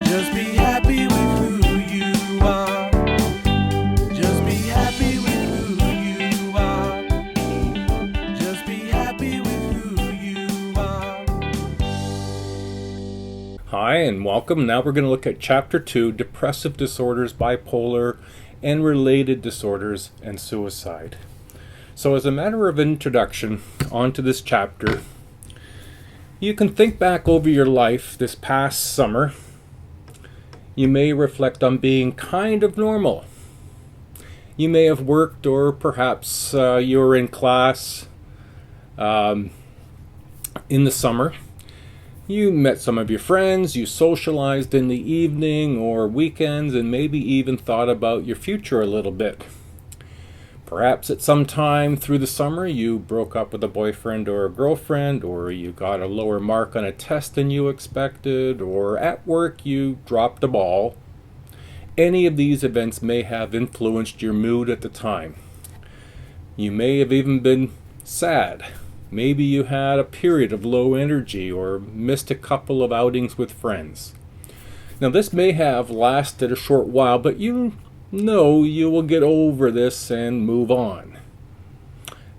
Just be happy with who you are. Just be happy with who you are. Just be happy with who you are. Hi and welcome. Now we're going to look at Chapter 2, Depressive Disorders, Bipolar, and Related Disorders, and Suicide. So as a matter of introduction onto this chapter, you can think back over your life this past summer. You may reflect on being kind of normal. You may have worked, or perhaps you were in class in the summer. You met some of your friends, you socialized in the evening or weekends, and maybe even thought about your future a little bit. Perhaps at some time through the summer you broke up with a boyfriend or a girlfriend, or you got a lower mark on a test than you expected, or at work you dropped a ball. Any of these events may have influenced your mood at the time. You may have even been sad. Maybe you had a period of low energy or missed a couple of outings with friends. Now this may have lasted a short while, but you know you will get over this and move on.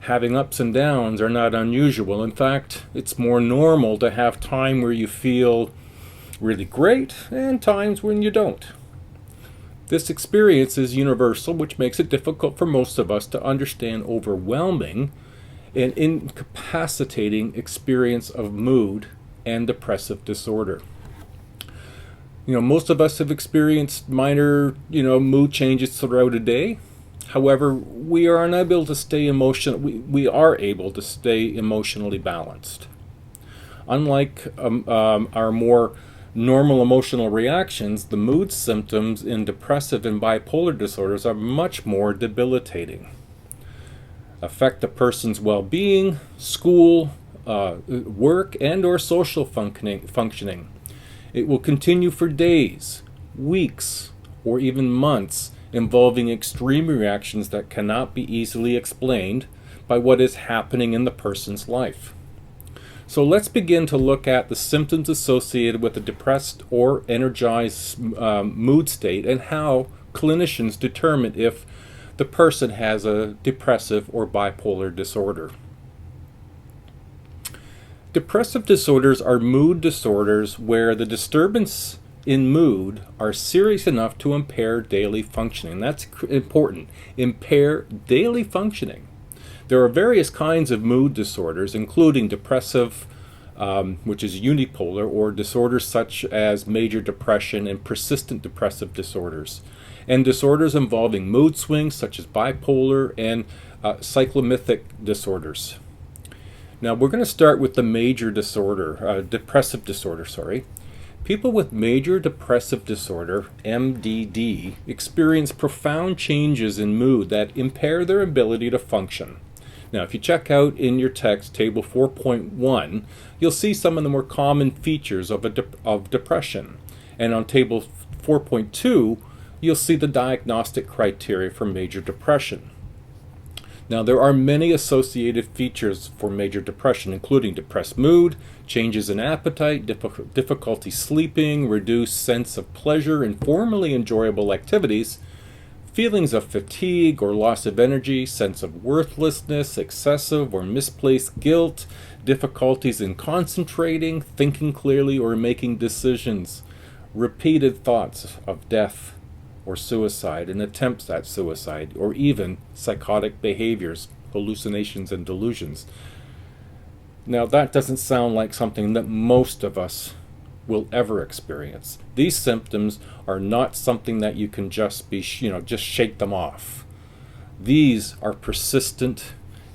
Having ups and downs are not unusual. In fact, it's more normal to have time where you feel really great and times when you don't. This experience is universal, which makes it difficult for most of us to understand overwhelming and incapacitating experience of mood and depressive disorder. Most of us have experienced minor, mood changes throughout a day. However, we are unable to stay we are able to stay emotionally balanced. Unlike our more normal emotional reactions, the mood symptoms in depressive and bipolar disorders are much more debilitating. Affect a person's well-being, school, work, and or social functioning. It will continue for days, weeks, or even months, involving extreme reactions that cannot be easily explained by what is happening in the person's life. So let's begin to look at the symptoms associated with a depressed or energized mood state, and how clinicians determine if the person has a depressive or bipolar disorder. Depressive disorders are mood disorders where the disturbance in mood are serious enough to impair daily functioning. That's important. Impair daily functioning. There are various kinds of mood disorders, including depressive, which is unipolar, or disorders such as major depression and persistent depressive disorders, and disorders involving mood swings such as bipolar and cyclothymic disorders. Now we're going to start with the major disorder, depressive disorder, People with major depressive disorder, MDD, experience profound changes in mood that impair their ability to function. Now if you check out in your text, table 4.1, you'll see some of the more common features of depression. And on table 4.2, you'll see the diagnostic criteria for major depression. Now, there are many associated features for major depression, including depressed mood, changes in appetite, difficulty sleeping, reduced sense of pleasure in formerly enjoyable activities, feelings of fatigue or loss of energy, sense of worthlessness, excessive or misplaced guilt, difficulties in concentrating, thinking clearly, or making decisions, repeated thoughts of death or suicide, and attempts at suicide, or even psychotic behaviors, hallucinations, and delusions. Now that doesn't sound like something that most of us will ever experience. These symptoms are not something that you can just shake them off. These are persistent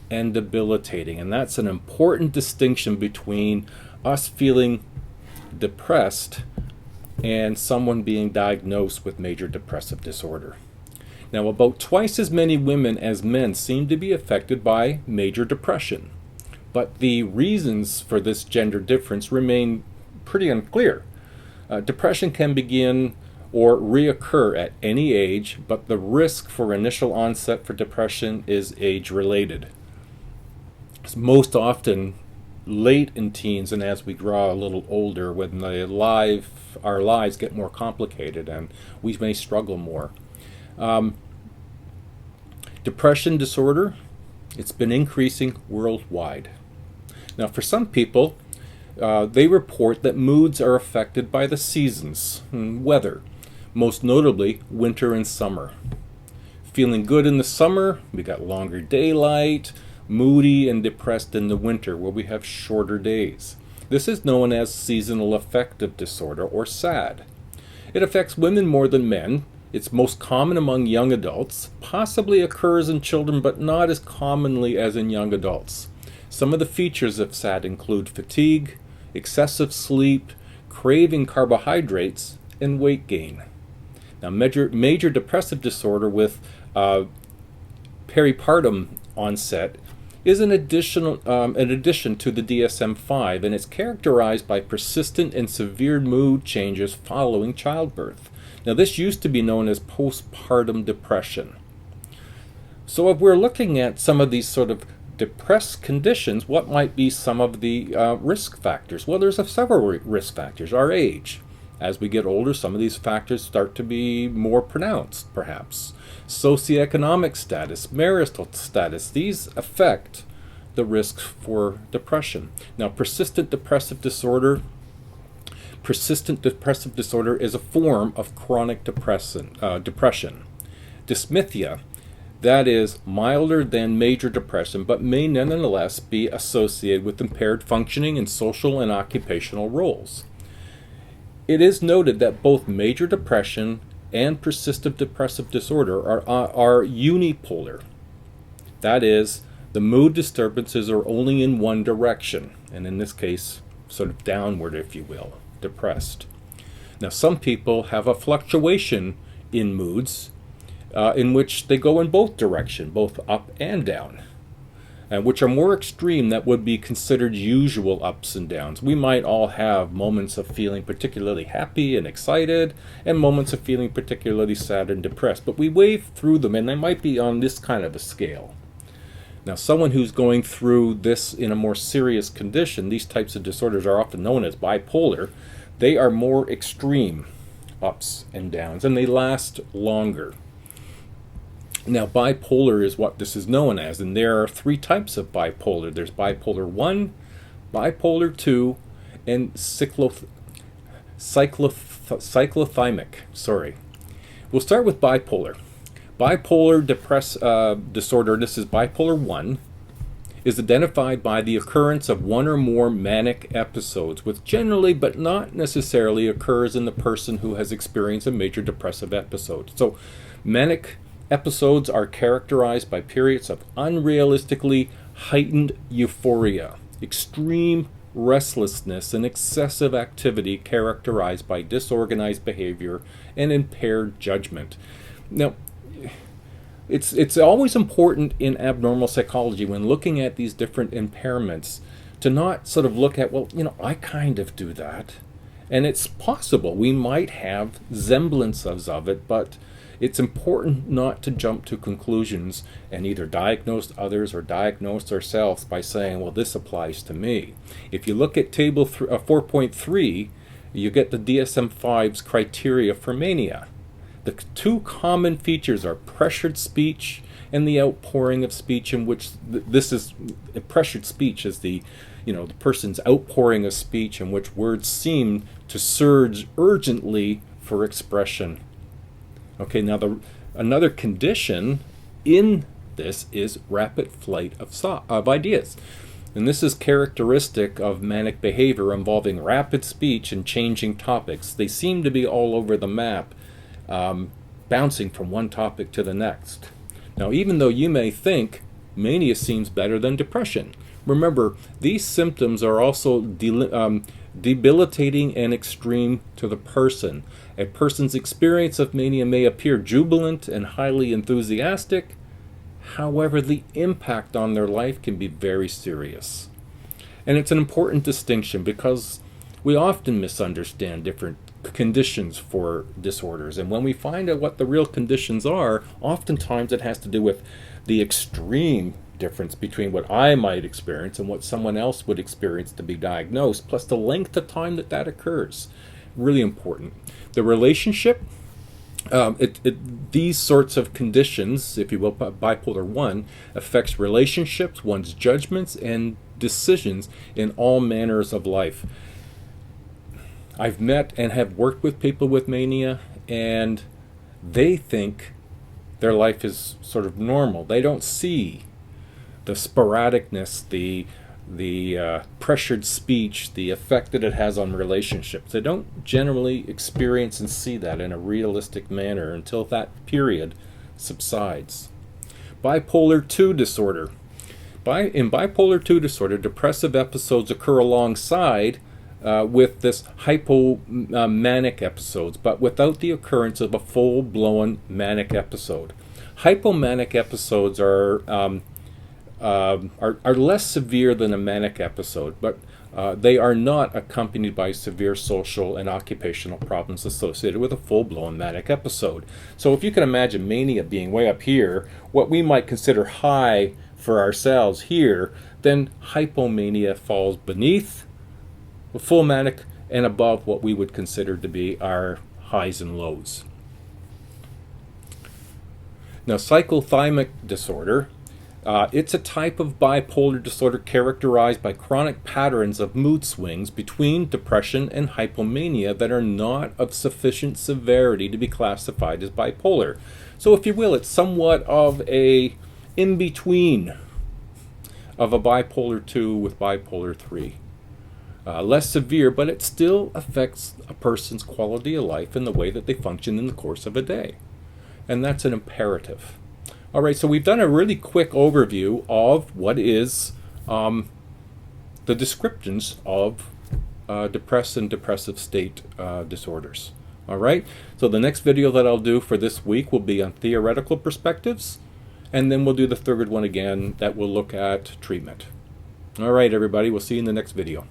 and debilitating, and that's an important distinction between us feeling depressed and someone being diagnosed with major depressive disorder. Now, about twice as many women as men seem to be affected by major depression, but the reasons for this gender difference remain pretty unclear. Depression can begin or reoccur at any age, but the risk for initial onset for depression is age-related. Most often, late in teens and as we grow a little older, when our lives get more complicated and we may struggle more. Depression disorder, it's been increasing worldwide. Now, for some people, they report that moods are affected by the seasons and weather, most notably winter and summer. Feeling good in the summer, we got longer daylight, moody and depressed in the winter where we have shorter days. This is known as seasonal affective disorder, or SAD. It affects women more than men. It's most common among young adults, possibly occurs in children, but not as commonly as in young adults. Some of the features of SAD include fatigue, excessive sleep, craving carbohydrates, and weight gain. Now, major depressive disorder with peripartum onset is an addition to the DSM-5, and it's characterized by persistent and severe mood changes following childbirth. Now, this used to be known as postpartum depression. So if we're looking at some of these sort of depressed conditions, what might be some of the risk factors? Well, there's several risk factors. Our age. As we get older, some of these factors start to be more pronounced, perhaps. Socioeconomic status, marital status, these affect the risk for depression. Now, persistent depressive disorder is a form of chronic depression. Dysmethia, that is milder than major depression, but may nonetheless be associated with impaired functioning in social and occupational roles. It is noted that both major depression and persistent depressive disorder are unipolar. That is, the mood disturbances are only in one direction, and in this case, sort of downward, if you will, depressed. Now, some people have a fluctuation in moods in which they go in both directions, both up and down, which are more extreme than would be considered usual ups and downs. We might all have moments of feeling particularly happy and excited, and moments of feeling particularly sad and depressed, but we wave through them, and they might be on this kind of a scale. Now, someone who's going through this in a more serious condition, these types of disorders are often known as bipolar. They are more extreme ups and downs, and they last longer. Now, bipolar is what this is known as, and there are three types of bipolar. There's bipolar 1, bipolar 2, and cyclothymic. We'll start with bipolar. Bipolar disorder, this is bipolar 1, is identified by the occurrence of one or more manic episodes, which generally, but not necessarily, occurs in the person who has experienced a major depressive episode. So, manic episodes are characterized by periods of unrealistically heightened euphoria, extreme restlessness, and excessive activity characterized by disorganized behavior and impaired judgment. Now, it's always important in abnormal psychology when looking at these different impairments to not sort of look at, well, I kind of do that. And it's possible we might have semblances of it, but it's important not to jump to conclusions and either diagnose others or diagnose ourselves by saying, well, this applies to me. If you look at table 4.3, you get the DSM-5's criteria for mania. The two common features are pressured speech and the outpouring of speech, in which pressured speech is the person's outpouring of speech in which words seem to surge urgently for expression. Okay, now another condition in this is rapid flight of ideas. And this is characteristic of manic behavior involving rapid speech and changing topics. They seem to be all over the map, bouncing from one topic to the next. Now, even though you may think mania seems better than depression, remember, these symptoms are also debilitating and extreme to the person. A person's experience of mania may appear jubilant and highly enthusiastic. However, the impact on their life can be very serious. And it's an important distinction because we often misunderstand different conditions for disorders. And when we find out what the real conditions are, oftentimes it has to do with the extreme difference between what I might experience and what someone else would experience to be diagnosed, plus the length of time that occurs. Really important. The relationship, these sorts of conditions, if you will, bipolar 1, affects relationships, one's judgments, and decisions in all manners of life. I've met and have worked with people with mania, and they think their life is sort of normal. They don't see the sporadicness, the pressured speech, the effect that it has on relationships. They don't generally experience and see that in a realistic manner until that period subsides. Bipolar 2 disorder. In bipolar 2 disorder, depressive episodes occur alongside with this hypomanic episodes, but without the occurrence of a full-blown manic episode. Hypomanic episodes are less severe than a manic episode, but they are not accompanied by severe social and occupational problems associated with a full-blown manic episode. So if you can imagine mania being way up here, what we might consider high for ourselves here, then hypomania falls beneath full manic and above what we would consider to be our highs and lows. Now, cyclothymic disorder, it's a type of bipolar disorder characterized by chronic patterns of mood swings between depression and hypomania that are not of sufficient severity to be classified as bipolar. So if you will, it's somewhat of a in-between of a bipolar 2 with bipolar 3. Less severe, but it still affects a person's quality of life and the way that they function in the course of a day. And that's an imperative. All right, so we've done a really quick overview of what is the descriptions of depressed and depressive state disorders. All right, so the next video that I'll do for this week will be on theoretical perspectives, and then we'll do the third one again that will look at treatment. All right, everybody, we'll see you in the next video.